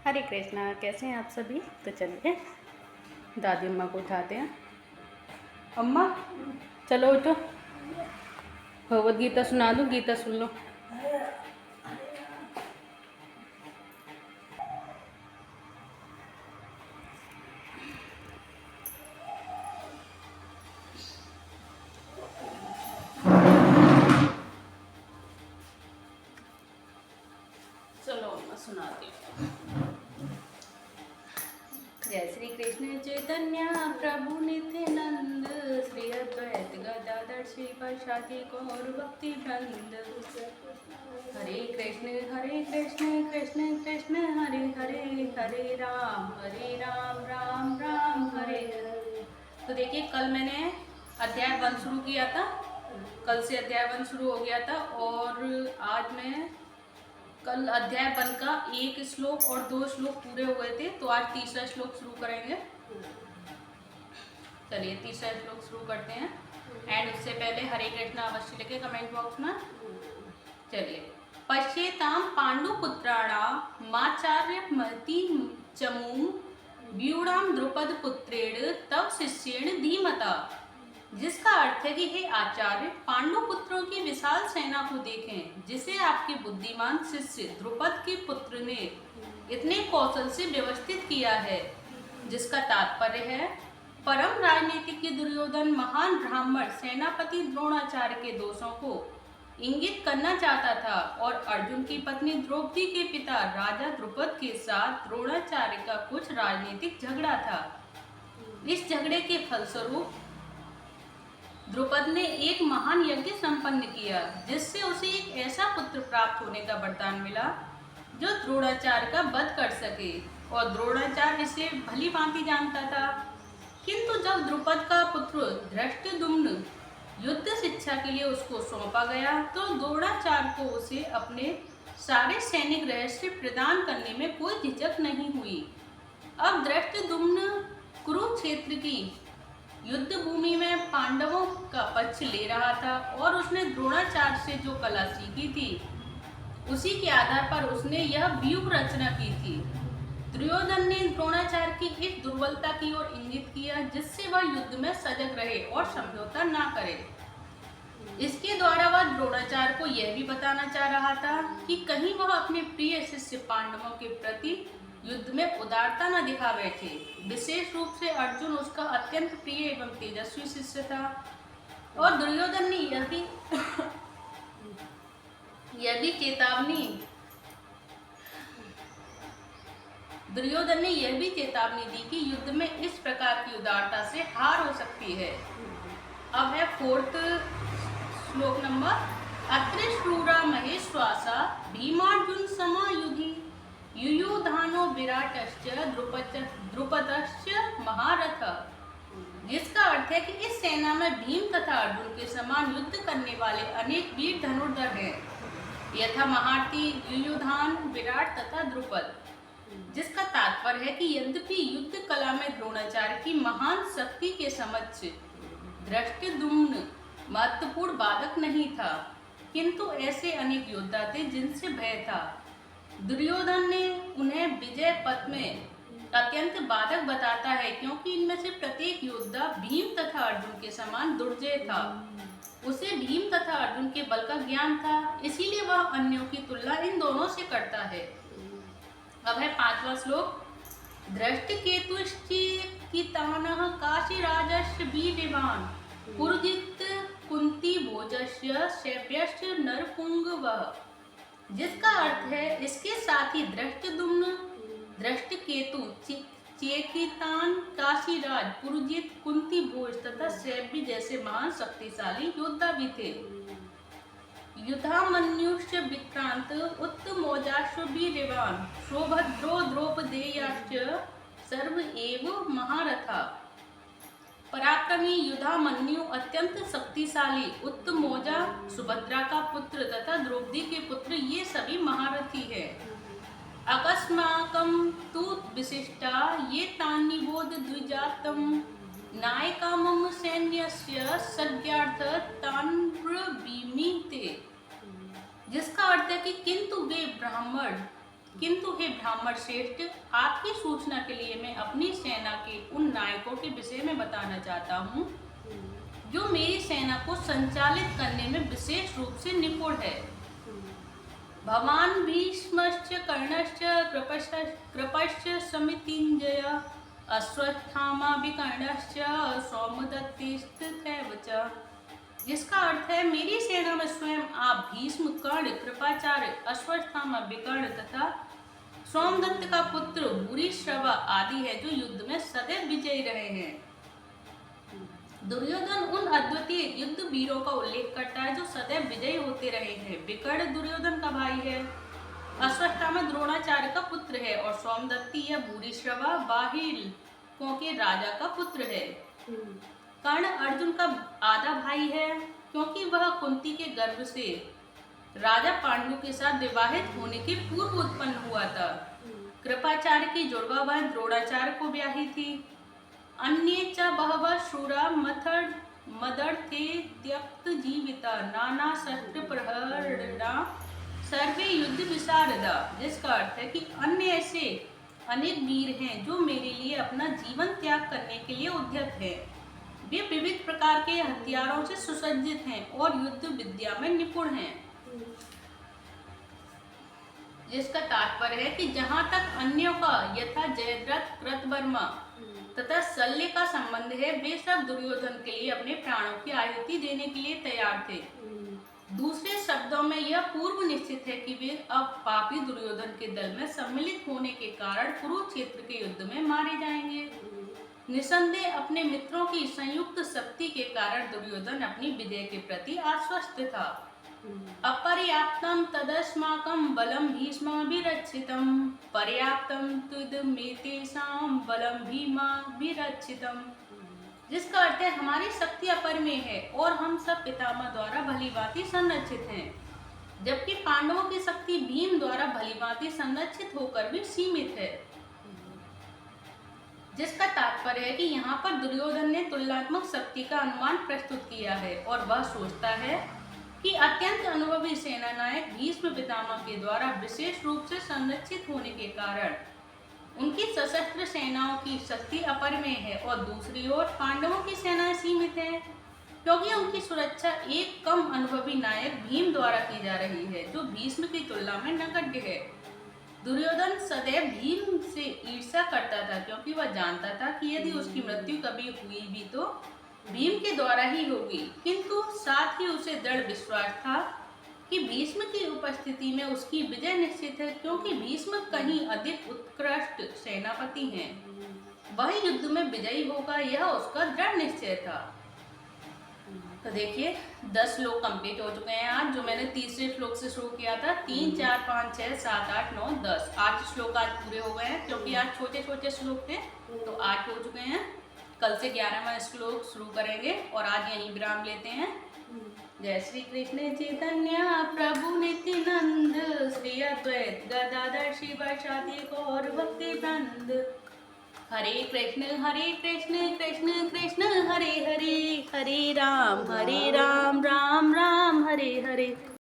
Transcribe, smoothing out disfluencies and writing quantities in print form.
हरे कृष्णा। कैसे हैं आप सभी? तो चलिए दादी अम्मा को उठाते हैं। अम्मा चलो उठो, भगवद गीता सुना दूँ, गीता सुन लो। चलो अम्मा सुनाती हूँ। जय श्री कृष्ण चैतन्य प्रभु नित्यानंद, श्री अद्वैत गदाधर श्रीवासादि गौर भक्ति वृंद। हरे कृष्ण कृष्ण कृष्ण हरे हरे, हरे राम राम राम हरे हरे। तो देखिए, कल मैंने अध्याय 1 शुरू किया था, कल से अध्याय 1 शुरू हो गया था और आज मैं कल अध्याय 1 का 1 श्लोक और 2 श्लोक पूरे हो गए थे, तो आज तीसरा श्लोक शुरू करेंगे। चलिए तीसरा श्लोक शुरू करते हैं। एंड उससे पहले हरे कृष्णा अवश्य लिखे कमेंट बॉक्स में। चलिए, पश्येताम पांडुपुत्राणामाचार्य महती चमू व्यूढ़ाम द्रुपद पुत्रेण तव शिष्येण धीमता। जिसका अर्थ है कि हे आचार्य, पांडु पुत्रों की विशाल सेना को देखें, जिसे आपके बुद्धिमान शिष्य द्रुपद के पुत्र ने इतने कौशल से व्यवस्थित किया है। जिसका तात्पर्य है, परम राजनीतिज्ञ दुर्योधन महान ब्राह्मण सेनापति द्रोणाचार्य के दोषों को इंगित करना चाहता था और अर्जुन की पत्नी द्रौपदी के पिता राजा द्रुपद के साथ द्रोणाचार्य का कुछ राजनीतिक झगड़ा था। इस झगड़े के फलस्वरूप द्रुपद ने एक महान यज्ञ संपन्न किया, जिससे उसे एक ऐसा पुत्र प्राप्त होने का वरदान मिला जो द्रोणाचार्य का वध कर सके, और द्रोणाचार्य इसे भली भांति जानता था। किंतु जब द्रुपद का पुत्र धृष्टद्युम्न युद्ध शिक्षा के लिए उसको सौंपा गया, तो द्रोणाचार्य को उसे अपने सारे सैनिक रहस्य प्रदान करने में कोई झिझक नहीं हुई। अब धृष्टद्युम्न कुरुक्षेत्र की युद्ध भूमि में पांडवों का पक्ष ले रहा था और उसने द्रोणाचार्य से जो कला सीखी थी, उसी के आधार पर उसने यह व्यूह रचना की थी। दुर्योधन ने द्रोणाचार्य की इस दुर्बलता की ओर इंगित किया, जिससे वह युद्ध में सजग रहे और समझौता ना करे। इसके द्वारा वह द्रोणाचार्य को यह भी बताना चाह रहा था कि कहीं वह अपने प्रिय शिष्य पांडवों के प्रति युद्ध में उदारता न दिखा बैठे। विशेष रूप से अर्जुन उसका अत्यंत प्रिय एवं तेजस्वी शिष्य था, और दुर्योधन ने यह भी चेतावनी दी कि युद्ध में इस प्रकार की उदारता से हार हो सकती है। अब है 4th श्लोक नंबर। अत्र शूरा महेश्वासा भीमार्जुन समायुधि युयुधानो विराटश्च द्रुपदश्च महारथ। जिसका अर्थ है कि इस सेना में भीम तथा अर्जुन के समान युद्ध करने वाले अनेक वीर धनुर्धर हैं, यथा महारथी युयुधान, विराट तथा द्रुपद। जिसका तात्पर्य है कि यद्यपि युद्ध कला में द्रोणाचार्य की महान शक्ति के समक्ष धृष्टद्युम्न महत्वपूर्ण बाधक नहीं था, किंतु ऐसे अनेक योद्धा थे जिनसे भय था। दुर्योधन ने उन्हें विजय पथ में अत्यंत बाधक बताता है, क्योंकि इनमें से प्रत्येक योद्धा भीम तथा अर्जुन के समान दुर्जय था। उसे भीम तथा अर्जुन के बल का ज्ञान था, इसीलिए वह अन्यों की तुलना इन दोनों से करता है। अब है 5वां श्लोक। धृष्टकेतुश्चिकितानः काशीराजस्य वीर्यवान् पुरजित कुंती भोजस्य शैब्यश्च नरपुंगवः। जिसका अर्थ है, इसके साथ ही धृष्टद्युम्न, धृष्टकेतु, चेकितान, काशीराज, पुरजित, कुंती भोज तथा शैब्य जैसे महान शक्तिशाली योद्धा भी थे। युधामन्युश्च विक्रांत उत्तमौजाश्च वीर्यवान् सौभद्रो द्रौपदेयाश्च सर्व एव महारथा। पराक्रमी युधामन्यु अत्यंत शक्तिशाली, उत्तमौजा सुभद्रा का पुत्र तथा द्रौपदी के पुत्र, ये सभी महारथी हैं। अकस्माकं तु विशिष्टा ये तान्निबोध द्विजातम नायका मम सैन्यस्य सज्ञार्थ तान्ब्रवीमि ते। जिसका अर्थ है कि किंतु वे ब्राह्मण किंतु हे ब्राह्मण श्रेष्ठ, आपकी सूचना के लिए मैं अपनी सेना के उन नायकों के विषय में बताना चाहता हूँ जो मेरी सेना को संचालित करने में विशेष रूप से निपुण है। भवान भीष्मश्च कर्णश्च कृपश्च समितिञ्जय अश्वत्थामा विकर्णश्च सौमदत्तिस्तथैव च। जिसका अर्थ है, मेरी सेना में स्वयं आप भीष्म, कर्ण, कृपाचार्य, अश्वत्थामा, विकर्ण तथा सोमदत्त का पुत्र भूरिश्रवा आदि है जो युद्ध में सदैव विजयी रहे हैं। दुर्योधन उन अद्वितीय युद्ध वीरों का उल्लेख करता है जो सदैव विजयी होते रहे हैं। विकर्ण दुर्योधन का भाई है, अश्वत्थामा द्रोणाचार्य का पुत्र है और सोमदत्ती या भूरिश्रवा बाहिल के राजा का पुत्र है। कर्ण अर्जुन का आधा भाई है क्योंकि वह कुंती के गर्भ से राजा पांडु के साथ विवाहित होने के पूर्व उत्पन्न हुआ था। कृपाचार्य की जुड़वा बहन द्रोणाचार्य को ब्याही थी। अन्ये च बहवः शूरा मदर्थे त्यक्त जीविता नाना शस्त्र प्रहरणा सर्वे युद्ध विशारदा। जिसका अर्थ है कि अन्य ऐसे अनेक वीर हैं जो मेरे लिए अपना जीवन त्याग करने के लिए उद्यत हैं। वे विविध प्रकार के हथियारों से सुसज्जित हैं और युद्ध विद्या में निपुण हैं। जिसका तात्पर्य है कि जहाँ तक अन्यों का यथा जयद्रथ, कृतवर्मा तथा शल्य का संबंध है, वे सब दुर्योधन के लिए अपने प्राणों की आहुति देने के लिए तैयार थे। दूसरे शब्दों में यह पूर्व निश्चित है कि वे अब पापी दुर्योधन के दल में सम्मिलित होने के कारण कुरुक्षेत्र के युद्ध में मारे जाएंगे। निसंदेह अपने मित्रों की संयुक्त शक्ति के कारण दुर्योधन अपनी विजय के प्रति आश्वस्त था। अपर्याप्तं तदस्माकं बलं भीष्माभिरक्षितं पर्याप्तं तुदमेतेषां बलं भीमाभिरक्षितं। जिसका अर्थ है, हमारी शक्ति अपरिमेय है और हम सब पितामह द्वारा भलीभांति संरक्षित हैं, जबकि पांडवों की शक्ति भीम द्वारा भलीभांति संरक्षित होकर भी सीमित है। जिसका तात्पर्य है कि यहाँ पर दुर्योधन ने तुलनात्मक शक्ति का अनुमान प्रस्तुत किया है और वह सोचता है कि अत्यंत अनुभवी सेना नायक भीष्म पितामह के द्वारा विशेष रूप से संरक्षित होने के कारण उनकी सशस्त्र सेनाओं की शक्ति अपरिमेय है और दूसरी ओर पांडवों की सेनाएं सीमित है क्योंकि उनकी सुरक्षा एक कम अनुभवी नायक भीम द्वारा की जा रही है जो भीष्म की तुलना में नगण्य है। दुर्योधन सदैव भीम से ईर्ष्या करता था क्योंकि वह जानता था कि यदि उसकी मृत्यु कभी हुई भी तो भीम के द्वारा ही होगी, किंतु साथ ही उसे दृढ़ विश्वास था कि भीष्म की उपस्थिति में उसकी विजय निश्चित है क्योंकि भीष्म कहीं अधिक उत्कृष्ट सेनापति हैं। वह युद्ध में विजयी होगा, यह उसका दृढ़ निश्चय था। तो देखिए 10 श्लोक कंप्लीट हो चुके हैं आज, जो मैंने तीसरे श्लोक से शुरू किया था। 3, 4, 5, 6, 7, 8, 9, 10 8 श्लोक आज पूरे हो गए हैं क्योंकि आज छोटे छोटे श्लोक थे तो 8 हो चुके हैं। कल से 11वां श्लोक शुरू करेंगे और आज यहीं विराम लेते हैं। जय श्री कृष्ण चैतन्य प्रभु नित्यानंद श्री अद्वैत गदाधर शिवासादि गौर भक्ति वृंद। हरे कृष्ण कृष्ण कृष्ण हरे हरे, हरे राम राम राम हरे हरे।